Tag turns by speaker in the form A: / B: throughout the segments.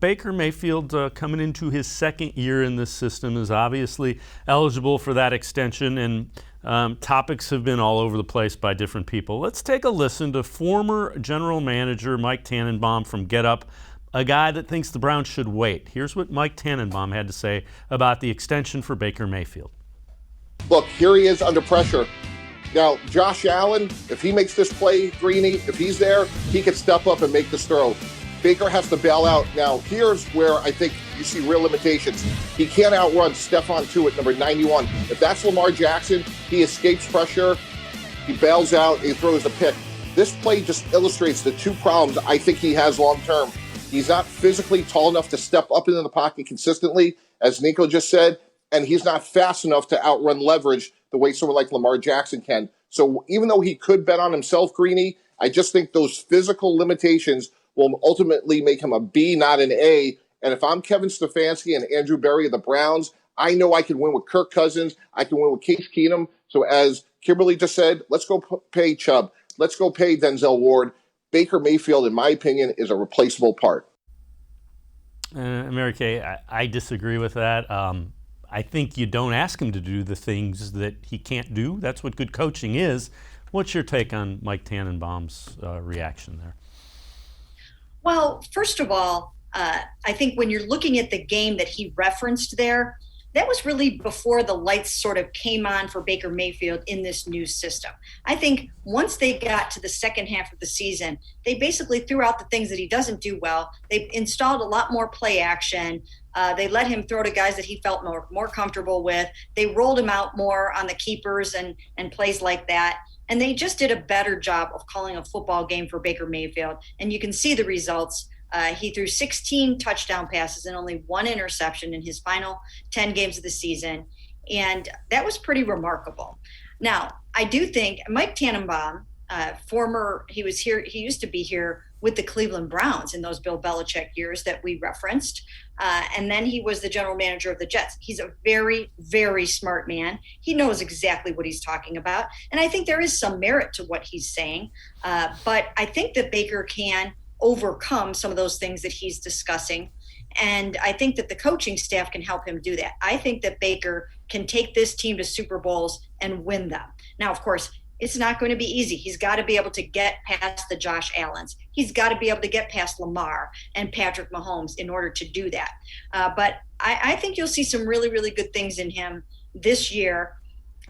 A: Baker Mayfield, coming into his second year in this system, is obviously eligible for that extension, and topics have been all over the place by different people. Let's take a listen to former general manager Mike Tannenbaum from Get Up, a guy that thinks the Browns should wait. Here's what Mike Tannenbaum had to say about the extension for Baker Mayfield.
B: Look, here he is under pressure. Now, Josh Allen, if he makes this play, Greeny, if he's there, he can step up and make this throw. Baker has to bail out. Now, here's where I think you see real limitations. He can't outrun Stephon Tuitt, number 91. If that's Lamar Jackson, he escapes pressure, he bails out, he throws a pick. This play just illustrates the two problems I think he has long term. He's not physically tall enough to step up into the pocket consistently, as Nico just said, and he's not fast enough to outrun leverage the way someone like Lamar Jackson can. So even though he could bet on himself, Greeny, I just think those physical limitations will ultimately make him a B, not an A. And if I'm Kevin Stefanski and Andrew Berry of the Browns, I know I can win with Kirk Cousins. I can win with Case Keenum. So as Kimberly just said, let's go pay Chubb. Let's go pay Denzel Ward. Baker Mayfield, in my opinion, is a replaceable part.
A: Mary Kay, I disagree with that. I think you don't ask him to do the things that he can't do. That's what good coaching is. What's your take on Mike Tannenbaum's reaction there?
C: Well, first of all, I think when you're looking at the game that he referenced there, that was really before the lights sort of came on for Baker Mayfield in this new system. I think once they got to the second half of the season, they basically threw out the things that he doesn't do well. They installed a lot more play action. They let him throw to guys that he felt more comfortable with. They rolled him out more on the keepers and plays like that. And they just did a better job of calling a football game for Baker Mayfield. And you can see the results. He threw 16 touchdown passes and only one interception in his final 10 games of the season. And that was pretty remarkable. Now, I do think Mike Tannenbaum, he used to be here with the Cleveland Browns in those Bill Belichick years that we referenced. And then he was the general manager of the Jets. He's a very, very smart man. He knows exactly what he's talking about. And I think there is some merit to what he's saying. But I think that Baker can overcome some of those things that he's discussing. And I think that the coaching staff can help him do that. I think that Baker can take this team to Super Bowls and win them. Now, of course, it's not going to be easy. He's got to be able to get past the Josh Allens. He's got to be able to get past Lamar and Patrick Mahomes in order to do that. But I think you'll see some really, really good things in him this year.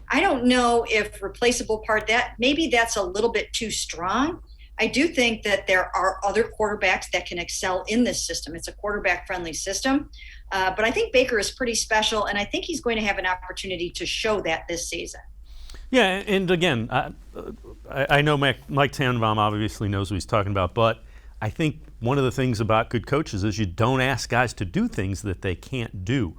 C: I don't know if replaceable part, that maybe that's a little bit too strong. I do think that there are other quarterbacks that can excel in this system. It's a quarterback-friendly system. But I think Baker is pretty special, and I think he's going to have an opportunity to show that this season.
A: Yeah, and again, I know Mike Tannenbaum obviously knows what he's talking about, but I think one of the things about good coaches is you don't ask guys to do things that they can't do.